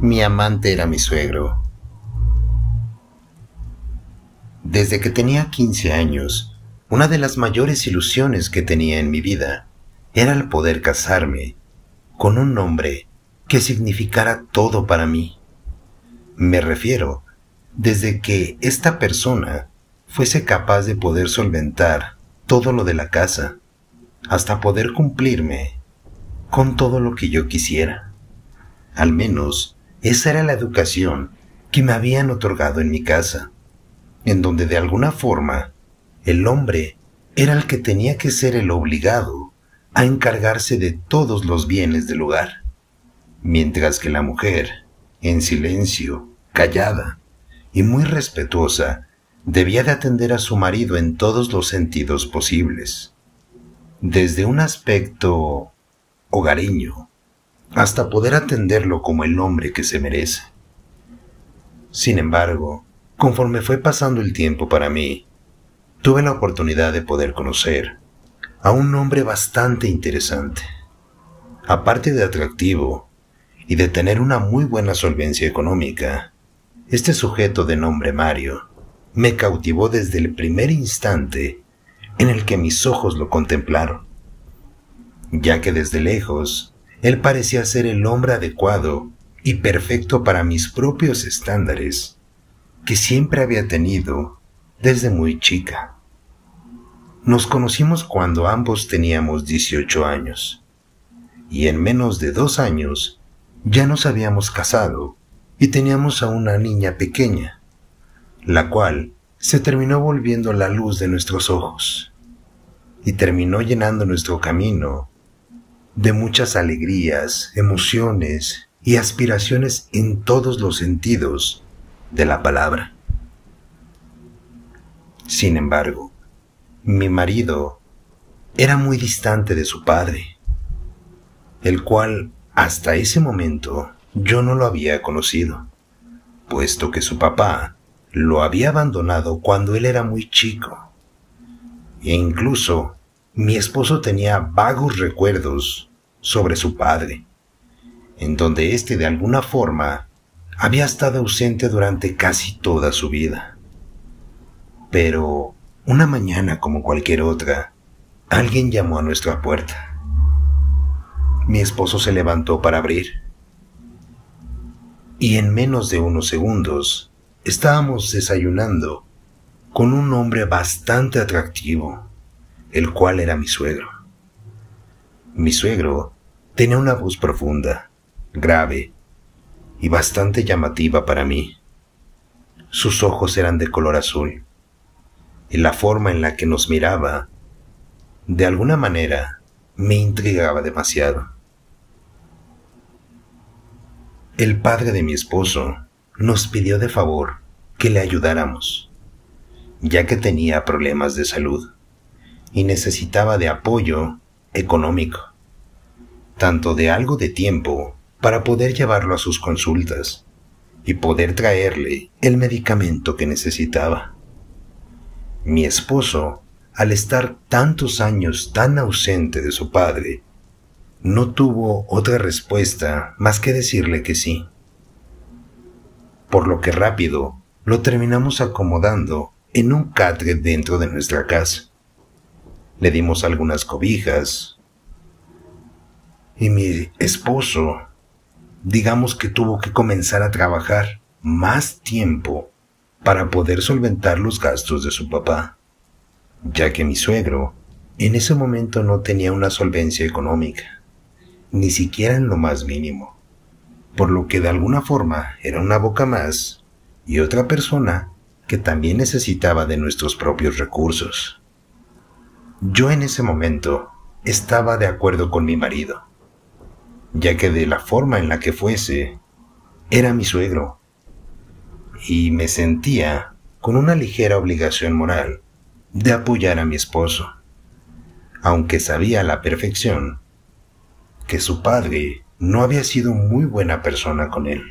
Mi amante era mi suegro. Desde que tenía 15 años, una de las mayores ilusiones que tenía en mi vida era el poder casarme con un hombre que significara todo para mí. Me refiero, desde que esta persona fuese capaz de poder solventar todo lo de la casa, hasta poder cumplirme con todo lo que yo quisiera. Al menos, esa era la educación que me habían otorgado en mi casa, en donde de alguna forma el hombre era el que tenía que ser el obligado a encargarse de todos los bienes del hogar, mientras que la mujer, en silencio, callada y muy respetuosa, debía de atender a su marido en todos los sentidos posibles, desde un aspecto hogareño hasta poder atenderlo como el hombre que se merece. Sin embargo, conforme fue pasando el tiempo para mí, tuve la oportunidad de poder conocer a un hombre bastante interesante. Aparte de atractivo y de tener una muy buena solvencia económica, este sujeto de nombre Mario me cautivó desde el primer instante en el que mis ojos lo contemplaron, ya que desde lejos él parecía ser el hombre adecuado y perfecto para mis propios estándares que siempre había tenido desde muy chica. Nos conocimos cuando ambos teníamos 18 años, y en menos de 2 años ya nos habíamos casado y teníamos a una niña pequeña, la cual se terminó volviendo la luz de nuestros ojos y terminó llenando nuestro camino de muchas alegrías, emociones y aspiraciones en todos los sentidos de la palabra. Sin embargo, mi marido era muy distante de su padre, el cual hasta ese momento yo no lo había conocido, puesto que su papá lo había abandonado cuando él era muy chico. E incluso mi esposo tenía vagos recuerdos sobre su padre, en donde éste de alguna forma había estado ausente durante casi toda su vida. Pero una mañana como cualquier otra, alguien llamó a nuestra puerta. Mi esposo se levantó para abrir, y en menos de unos segundos estábamos desayunando con un hombre bastante atractivo, el cual era mi suegro. Mi suegro tenía una voz profunda, grave y bastante llamativa para mí. Sus ojos eran de color azul, y la forma en la que nos miraba, de alguna manera, me intrigaba demasiado. El padre de mi esposo nos pidió de favor que le ayudáramos, ya que tenía problemas de salud y necesitaba de apoyo económico, tanto de algo de tiempo para poder llevarlo a sus consultas y poder traerle el medicamento que necesitaba. Mi esposo, al estar tantos años tan ausente de su padre, no tuvo otra respuesta más que decirle que sí, por lo que rápido lo terminamos acomodando en un catre dentro de nuestra casa. Le dimos algunas cobijas y mi esposo, digamos que tuvo que comenzar a trabajar más tiempo para poder solventar los gastos de su papá, ya que mi suegro en ese momento no tenía una solvencia económica, ni siquiera en lo más mínimo, por lo que de alguna forma era una boca más y otra persona que también necesitaba de nuestros propios recursos. Yo en ese momento estaba de acuerdo con mi marido, ya que de la forma en la que fuese, era mi suegro, y me sentía con una ligera obligación moral de apoyar a mi esposo, aunque sabía a la perfección que su padre no había sido muy buena persona con él.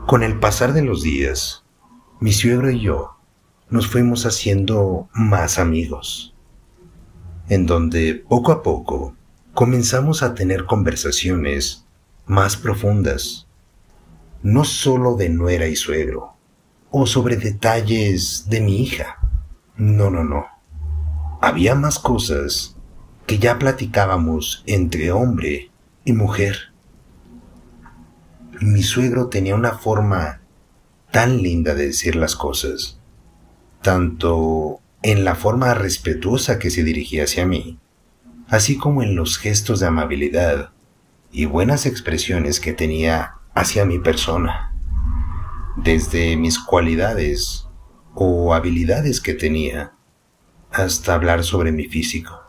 Con el pasar de los días, mi suegro y yo nos fuimos haciendo más amigos, en donde poco a poco comenzamos a tener conversaciones más profundas no solo de nuera y suegro, o sobre detalles de mi hija. No, no, no. Había más cosas que ya platicábamos entre hombre y mujer. Mi suegro tenía una forma tan linda de decir las cosas, tanto en la forma respetuosa que se dirigía hacia mí, así como en los gestos de amabilidad y buenas expresiones que tenía hacia mi persona, desde mis cualidades o habilidades que tenía, hasta hablar sobre mi físico,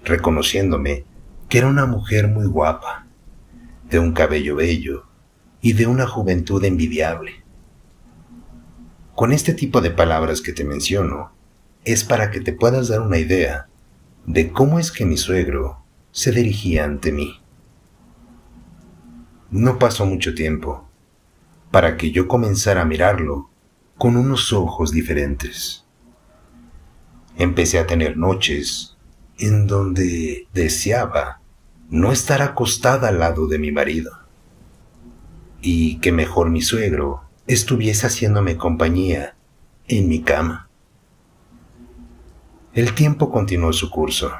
reconociéndome que era una mujer muy guapa, de un cabello bello y de una juventud envidiable. Con este tipo de palabras que te menciono, es para que te puedas dar una idea de cómo es que mi suegro se dirigía ante mí. No pasó mucho tiempo para que yo comenzara a mirarlo con unos ojos diferentes. Empecé a tener noches en donde deseaba no estar acostada al lado de mi marido, y que mejor mi suegro estuviese haciéndome compañía en mi cama. El tiempo continuó su curso,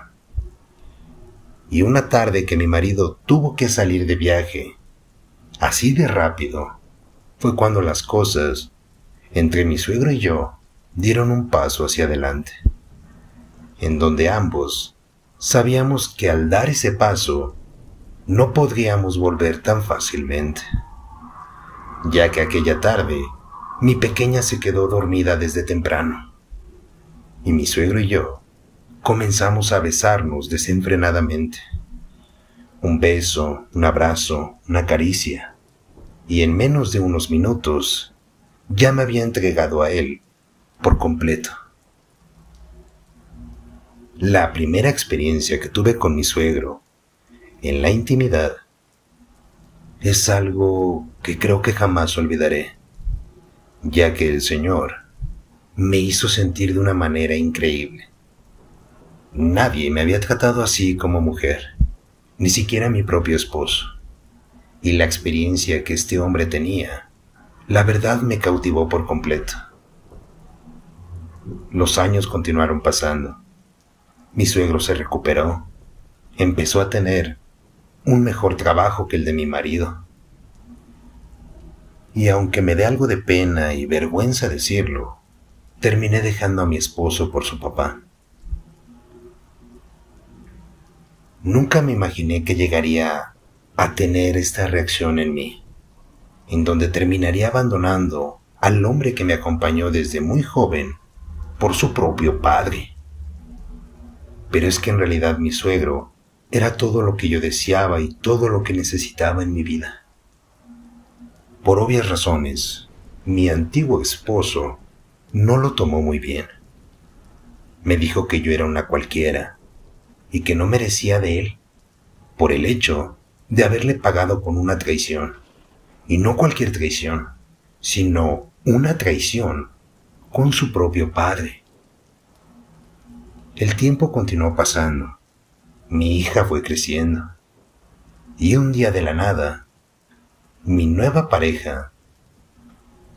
y una tarde que mi marido tuvo que salir de viaje, así de rápido, fue cuando las cosas entre mi suegro y yo dieron un paso hacia adelante, en donde ambos sabíamos que al dar ese paso no podríamos volver tan fácilmente, ya que aquella tarde mi pequeña se quedó dormida desde temprano, y mi suegro y yo comenzamos a besarnos desenfrenadamente. Un beso, un abrazo, una caricia, y en menos de unos minutos ya me había entregado a él por completo. La primera experiencia que tuve con mi suegro en la intimidad es algo que creo que jamás olvidaré, ya que el Señor me hizo sentir de una manera increíble. Nadie me había tratado así como mujer, ni siquiera mi propio esposo, y la experiencia que este hombre tenía, la verdad me cautivó por completo. Los años continuaron pasando. Mi suegro se recuperó, empezó a tener un mejor trabajo que el de mi marido. Y aunque me dé algo de pena y vergüenza decirlo, terminé dejando a mi esposo por su papá. Nunca me imaginé que llegaría a tener esta reacción en mí, en donde terminaría abandonando al hombre que me acompañó desde muy joven por su propio padre. Pero es que en realidad mi suegro era todo lo que yo deseaba y todo lo que necesitaba en mi vida. Por obvias razones, mi antiguo esposo no lo tomó muy bien. Me dijo que yo era una cualquiera y que no merecía de él, por el hecho de haberle pagado con una traición. Y no cualquier traición, sino una traición con su propio padre. El tiempo continuó pasando, mi hija fue creciendo, y un día de la nada, mi nueva pareja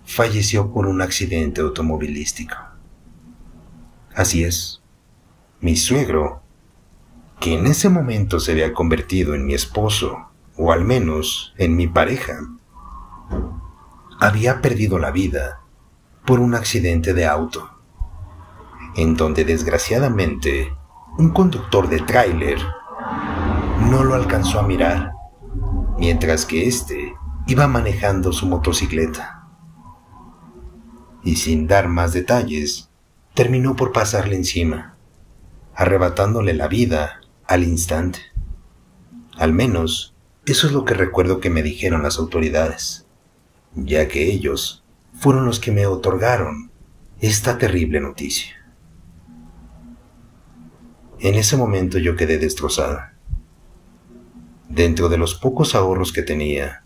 falleció por un accidente automovilístico. Así es, mi suegro, que en ese momento se había convertido en mi esposo, o al menos en mi pareja, había perdido la vida por un accidente de auto, en donde desgraciadamente un conductor de tráiler no lo alcanzó a mirar, mientras que éste iba manejando su motocicleta. Y sin dar más detalles, terminó por pasarle encima, arrebatándole la vida al instante. Al menos, eso es lo que recuerdo que me dijeron las autoridades, ya que ellos fueron los que me otorgaron esta terrible noticia. En ese momento yo quedé destrozada. Dentro de los pocos ahorros que tenía,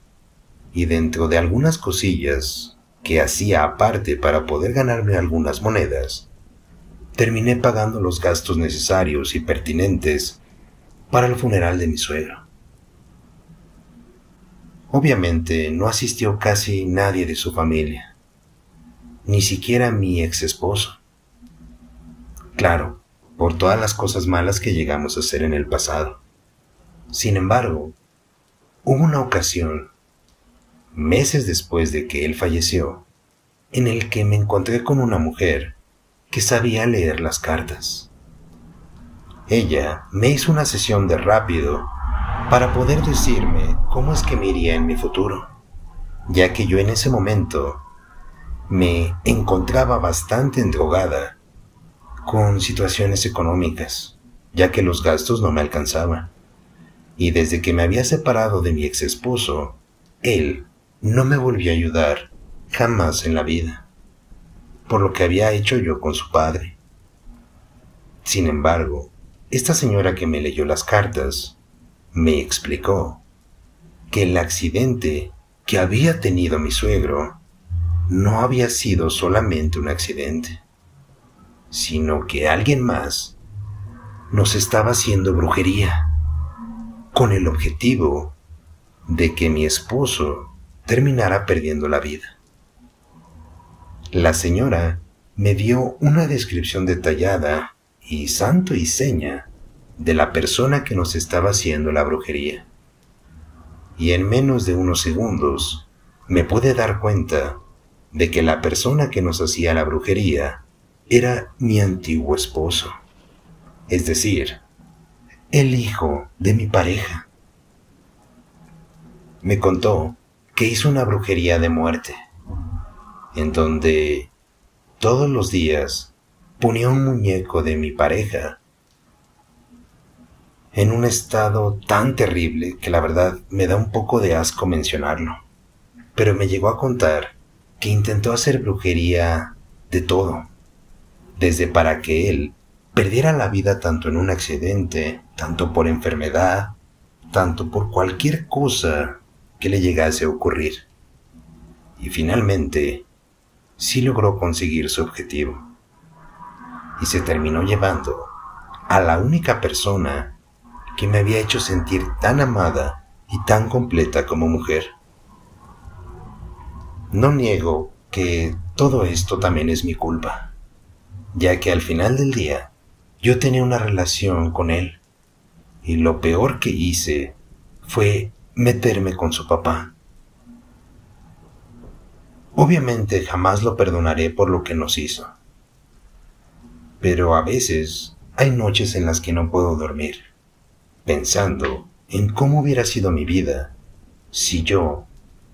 y dentro de algunas cosillas que hacía aparte para poder ganarme algunas monedas, terminé pagando los gastos necesarios y pertinentes para el funeral de mi suegro. Obviamente no asistió casi nadie de su familia, ni siquiera mi ex esposo. Claro, por todas las cosas malas que llegamos a hacer en el pasado. Sin embargo, hubo una ocasión, meses después de que él falleció, en el que me encontré con una mujer que sabía leer las cartas. Ella me hizo una sesión de rápido para poder decirme cómo es que me iría en mi futuro, ya que yo en ese momento me encontraba bastante endrogada con situaciones económicas, ya que los gastos no me alcanzaban. Y desde que me había separado de mi ex esposo, él no me volvió a ayudar jamás en la vida, por lo que había hecho yo con su padre. Sin embargo, esta señora que me leyó las cartas me explicó que el accidente que había tenido mi suegro no había sido solamente un accidente, sino que alguien más nos estaba haciendo brujería con el objetivo de que mi esposo terminara perdiendo la vida. La señora me dio una descripción detallada y santo y seña de la persona que nos estaba haciendo la brujería. Y en menos de unos segundos me pude dar cuenta de que la persona que nos hacía la brujería era mi antiguo esposo, es decir, el hijo de mi pareja. Me contó que hizo una brujería de muerte, en donde todos los días ponía un muñeco de mi pareja en un estado tan terrible que la verdad me da un poco de asco mencionarlo, pero me llegó a contar que intentó hacer brujería de todo, desde para que él perdiera la vida tanto en un accidente, tanto por enfermedad, tanto por cualquier cosa que le llegase a ocurrir. Y finalmente, sí logró conseguir su objetivo. Y se terminó llevando a la única persona que me había hecho sentir tan amada y tan completa como mujer. No niego que todo esto también es mi culpa, ya que al final del día yo tenía una relación con él y lo peor que hice fue meterme con su papá. Obviamente jamás lo perdonaré por lo que nos hizo, pero a veces hay noches en las que no puedo dormir, pensando en cómo hubiera sido mi vida si yo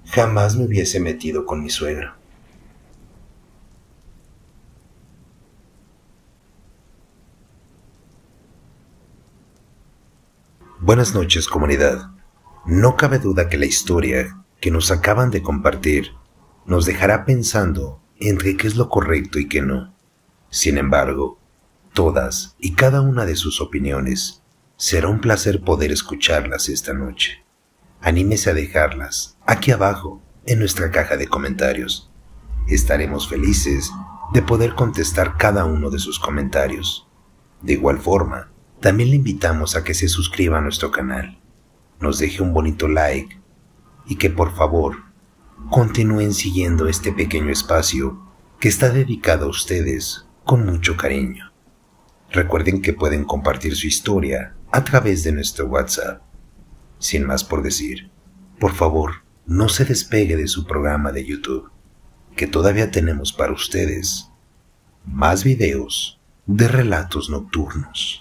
jamás me hubiese metido con mi suegro. Buenas noches, comunidad. No cabe duda que la historia que nos acaban de compartir nos dejará pensando entre qué es lo correcto y qué no. Sin embargo, todas y cada una de sus opiniones será un placer poder escucharlas esta noche. Anímese a dejarlas aquí abajo en nuestra caja de comentarios. Estaremos felices de poder contestar cada uno de sus comentarios. De igual forma, también le invitamos a que se suscriba a nuestro canal, nos deje un bonito like y que por favor continúen siguiendo este pequeño espacio que está dedicado a ustedes con mucho cariño. Recuerden que pueden compartir su historia a través de nuestro WhatsApp. Sin más por decir, por favor, no se despegue de su programa de YouTube, que todavía tenemos para ustedes más videos de relatos nocturnos.